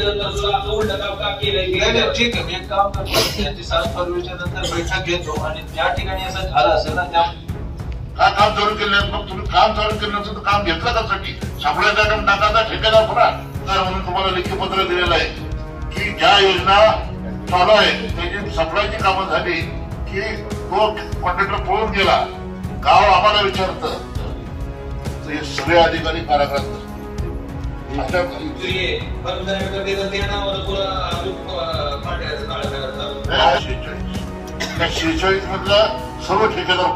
केल्यानंतर सुद्धा असं उलट काम का केलंय? ठीक आहे, मी एक काम करतो, यांची 7 फरवरीच्या नंतर बैठक घेतो आणि त्या ठिकाणी असं झालं असेल ना, त्या का काम चालू केलं नाही? मग तुम्ही काम चालू केलं नसेल तर काम घेतलं कशासाठी? सापळ्याचा काम टाकाचा ठेकेदार फरा तर म्हणून तुम्हाला लेखी पत्र दिलेलं आहे की ज्या योजना चालू आहे त्याची सप्लायची कामं झाली की तो कॉन्ट्रॅक्टर पळून गेला, गाव आम्हाला विचारतं, हे सगळे अधिकारी कारागृहात त्या 46 मधला सर्व ठेकेदार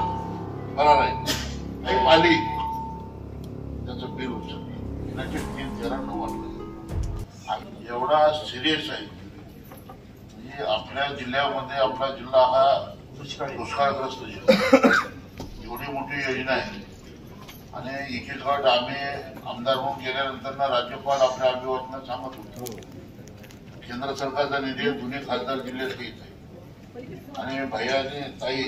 फरार आहे. एक आली त्याचं बिल उचललं, 3-13 वाटलं. एवढा सिरियस आहे म्हणजे आपल्या जिल्ह्यामध्ये आपला जिल्हा हा दुष्काळग्रस्त जिल्हा, एवढी मोठी योजना आहे आणि एकीकडे आम्ही आमदार म्हणून गेल्यानंतर ना राज्यपाल आपल्या अभिवादनात सांगत होते केंद्र सरकारचा निधी जुने खासदार जिल्ह्यात येत आहे आणि भैयाने ताई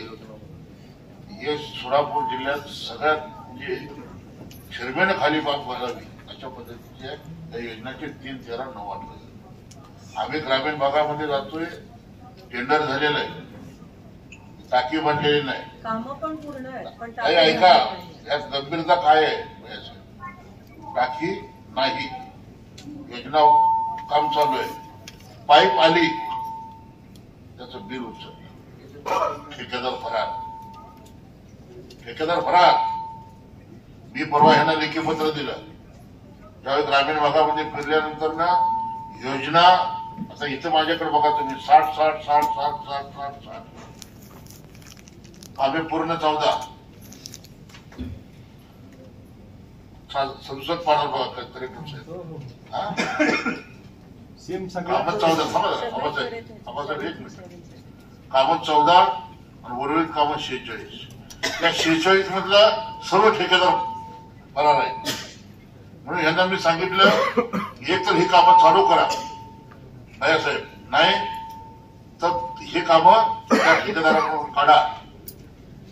हे सोलापूर जिल्ह्यात सगळ्यात म्हणजे शर्मेनं खाली बाग भरावी अशा पद्धतीचे या योजनेचे 3-13 वाटले. आम्ही ग्रामीण भागामध्ये जातोय, टेंडर झालेलं आहे, टाकी बनलेली नाही, कामं पण पूर्ण आहेत. काही ऐका, यात गंभीरता काय आहे? टाकी नाही, योजना काम चालू आहे, पाईप आली त्याचं बिल उचललं, ठेकेदार फरार. ठेकेदार फरार. मी परवा ह्यांना लेखी पत्र दिलं. ज्यावेळी ग्रामीण भागामध्ये फिरल्यानंतर ना योजना आता इथं माझ्याकडे बघा तुम्ही 60 कामे पूर्ण 14 संसद पाडा बघा तरी कामं 14 आणि उर्वरित कामं 46. या 46 मधला सर्व ठेकेदार फरार आहे. म्हणून यांना मी सांगितलं एक तर ही कामं चालू करा साहेब, नाही तर हे कामं त्या ठेकेदाराकडून काढा,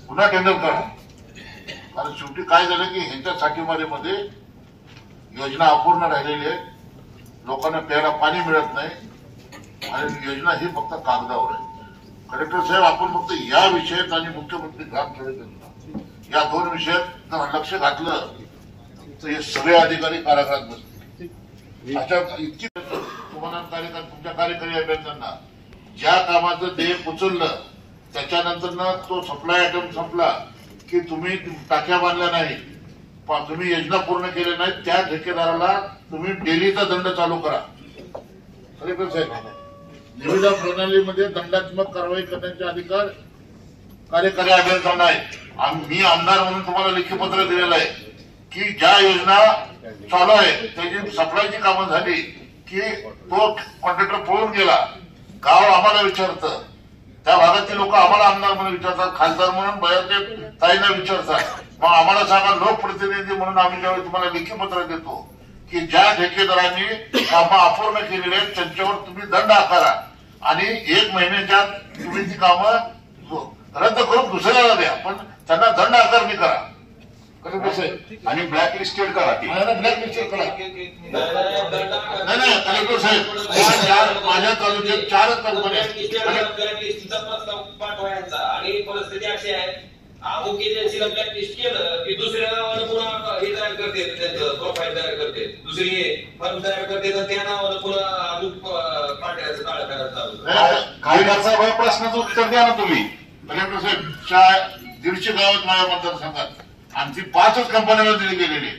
पुन्हा टेंडर करा. कारण शेवटी काय झालं की ह्यांच्या साठीमारीमध्ये योजना अपूर्ण राहिलेली आहे, लोकांना प्यायला पाणी मिळत नाही आणि योजना ही फक्त कागदावर आहे. कलेक्टर साहेब, आपण फक्त या विषयात आणि मुख्यमंत्री ग्राम सडक योजना या 2 विषयात जर लक्ष घातलं तर हे सगळे अधिकारी कारागृहात बसतील. अशा इतकी तुम्हाला तुमच्या कार्यकारी अभियंत्यांना ज्या कामाचं देयक उचललं त्याच्यानंतर ना तो सप्लाय आयटम संपला की तुम्ही टाक्या बांधल्या नाही, तुम्ही योजना पूर्ण केल्या नाहीत, त्या ठेकेदाराला तुम्ही डेलीचा दंड चालू करा. कलेक्टर साहेब, निविदा प्रणालीमध्ये दंडात्मक कारवाई करण्याचे अधिकार कार्यकारी अभियंत्यांना आहेत. मी आमदार म्हणून तुम्हाला लेखी पत्र दिलेलं आहे की ज्या योजना चालू आहे त्याची सप्लायची कामं झाली की तो कॉन्ट्रॅक्टर पळून गेला, गाव आम्हाला विचारतं, त्या भागातील लोक आम्हाला आमदार म्हणून विचारतात, खासदार म्हणून बाहेरचे ताईंना विचारतात. मग आम्हाला सांगा, लोकप्रतिनिधी म्हणून आम्ही ज्यावेळी तुम्हाला लेखी पत्र देतो की ज्या ठेकेदारांनी कामं अपूर्ण केलेली आहेत त्यांच्यावर तुम्ही दंड आकारा आणि 1 महिन्याच्या तुम्ही ती कामं रद्द करून दुसऱ्याला द्या, पण त्यांना दंड आकारणी करा. आणि ब्लॅक लिस्टेड करा, ब्लॅक लिस्टेड करा. नाही कलेक्टर साहेब, माझ्या तालुक्यात 4 कंपन्या पाठवायचा आणि परिस्थिती अशी आहे, अमुक एजन्सीला ब्लॅक लिस्ट केलं की दुसऱ्या नावानं पुन्हा हे तयार करते, त्यांचं प्रोफाईल तयार करते, दुसरी फर्म तयार करते, तर त्या नावानं पुन्हा अमुक पाठवायचं काळ करायचं. काही प्रश्नाचं उत्तर द्या ना तुम्ही. कलेक्टर साहेब, 150 गावात माझ्या मतदारसंघात आमची 5च कंपन्यांना दिली गेलेली आहे.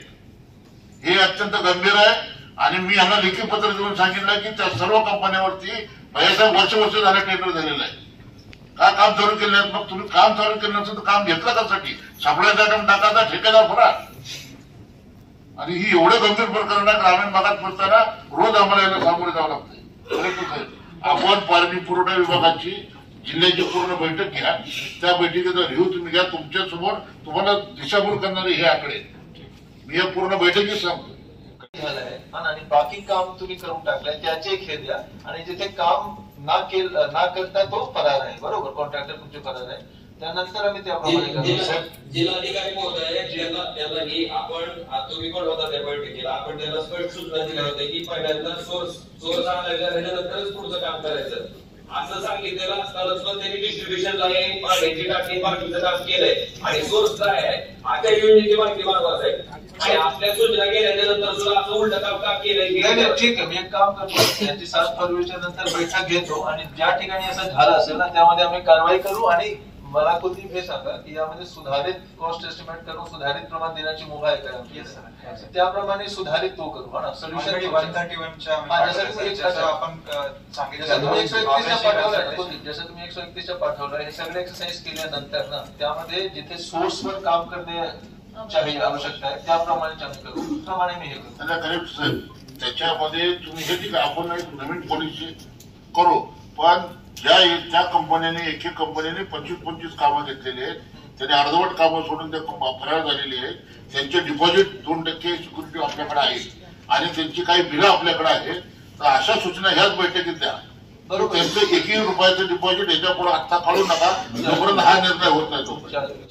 हे अत्यंत गंभीर आहे आणि मी यांना लेखी पत्र देऊन सांगितलं की त्या सर्व कंपन्यांवरती भैयासाहेब वर्ष झालं टेंडर झालेलं आहे. का काम चालू केलं नाही? मग तुम्ही काम चालू केलं नसेल तर काम घेतलं कशासाठी? सापळ्याचा काम टाकाचा ठेकेदार फरा. आणि ही एवढं गंभीर प्रकरण आहे, ग्रामीण भागात फिरताना रोज आम्हाला याला सामोरे जावं लागतंय. आपण पाणी पुरवठा विभागाची जिल्ह्याची पूर्ण बैठक घ्या, त्या बैठकीचा रिव्ह्यू तुम्ही घ्या. तुमच्या समोर तुम्हाला दिशाभूल करणारे हे आकडे मी या पूर्ण बैठकीत सांगतो. आणि बाकी काम तुम्ही करून टाकलंय त्याचे खेळ द्या आणि जिथे काम ना करता तो फरार आहे, बरोबर, कॉन्ट्रॅक्टर तुमचे फरार आहे. त्यानंतर आम्ही त्याप्रमाणे करणार. जिल्हाधिकारी महोदय त्यांना ही आपण तुम्ही पण होता त्या बैठकीला, आपण त्यांना स्पष्ट सूचना दिल्या होत्या की पहिल्यांदा सोर्स आणायचा, त्याच्यानंतरच पुढचं काम करायचं असं सांगितलेलं असतानाच पण त्यांनी डिस्ट्रीब्युशन लाईन, पाण्याची टाकी, बाकीचं काम केलंय आणि सोर्स काय आहे आता योजनेची माहिती मागवायचं आहे. आणि आपल्या सूचना केल्याच्या नंतर सुद्धा असं उलट काम का केलंय की ठीक आहे, मी एक काम करतो, यांची 7 फरवरीच्या नंतर बैठक घेतो आणि ज्या ठिकाणी असं झालं असेल ना त्यामध्ये आम्ही कारवाई करू. आणि मला कुलदीप हे सांगा की यामध्ये सुधारित कॉस्ट एस्टिमेट करून सुधारित प्रमाण देण्याची मुभा आहे का? त्याप्रमाणे सुधारित तो करू. हा ना, सोल्युशन 131च्या आपण सांगितलं जसं तुम्ही 131च्या पाठवलं, हे सगळे एक्सरसाइज केल्यानंतर ना त्यामध्ये जिथे सोर्सवर काम करण्याची आवश्यकता आहे त्याप्रमाणे आम्ही करू. त्याप्रमाणे मी हे करू. त्याला करेक्ट सर, त्याच्यामध्ये तुम्ही हे ठीक आहे, आपण एक नवीन पॉलिसी करू, पण ज्या कंपन्यांनी एक कंपनीने 25 कामं घेतलेली आहेत, त्यांनी अर्धवट कामं सोडून त्या फरार झालेली आहेत, त्यांचे डिपॉझिट 2% सिक्युरिटी आपल्याकडे आहे आणि त्यांची काही बिलं आपल्याकडे आहेत, तर अशा सूचना ह्याच बैठकीत द्या. बरोबर, त्यांचं 1 रुपयाचं डिपॉझिट याच्या पुढे आत्ता काढू नका, जोपर्यंत हा निर्णय होत नाही तोपर्यंत.